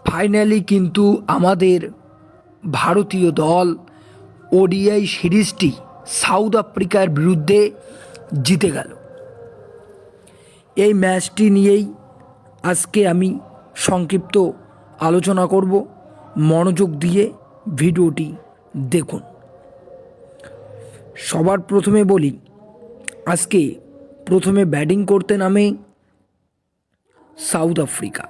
Finally কিন্তু আমাদের ভারতীয় দল ওডিআই সিরিজটি সাউথ আফ্রিকার বিরুদ্ধে জিতে গেল। এই ম্যাচটি নিয়েই আজকে আমি সংক্ষিপ্ত আলোচনা করব। মনোযোগ দিয়ে ভিডিওটি দেখুন। সবার প্রথমে বলি, আজকে প্রথমে ব্যাটিং করতে নামে সাউথ আফ্রিকা।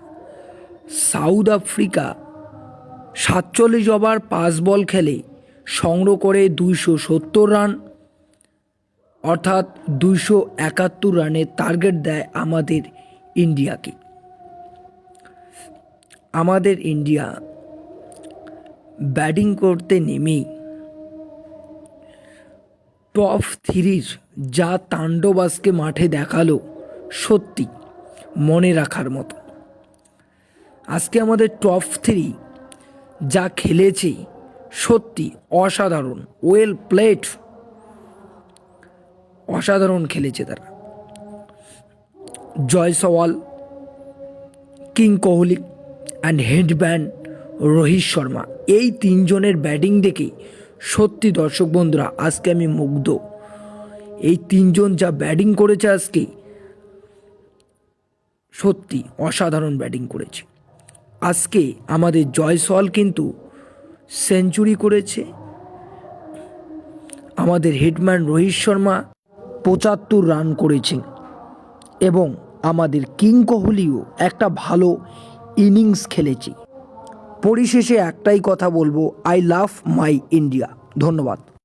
47 ওভার 5 বল খেলে সংগ্রহ করে 270 রান, অর্থাৎ 271 রানের টার্গেট দেয় আমাদের ইন্ডিয়াকে। আমাদের ইন্ডিয়া ব্যাটিং করতে নেমেই টপ 3 যা তাণ্ডব আজকে মাঠে দেখালো, সত্যি মনে রাখার মতো। আজকে আমাদের টপ 3 যা খেলেছে সত্যি অসাধারণ, ওয়েল প্লেড, অসাধারণ খেলেছে তারা। Jaiswal, king Kohli and headman Rohit Sharma, এই 3 জনের ব্যাটিং দেখে সত্যি দর্শক বন্ধুরা আজকে আমি মুগ্ধ। এই 3 জন যা ব্যাটিং করেছে আজকে, সত্যি অসাধারণ ব্যাটিং করেছে। আজকে আমাদের জয়সওয়াল কিন্তু সেঞ্চুরি করেছে, আমাদের হেডম্যান রোহিত শর্মা 75 রান করেছেন, এবং আমাদের কিং কোহলিও একটা ভালো ইনিংস খেলেছে। পরিশেষে একটাই কথা বলবো, আই লাভ মাই ইন্ডিয়া। ধন্যবাদ।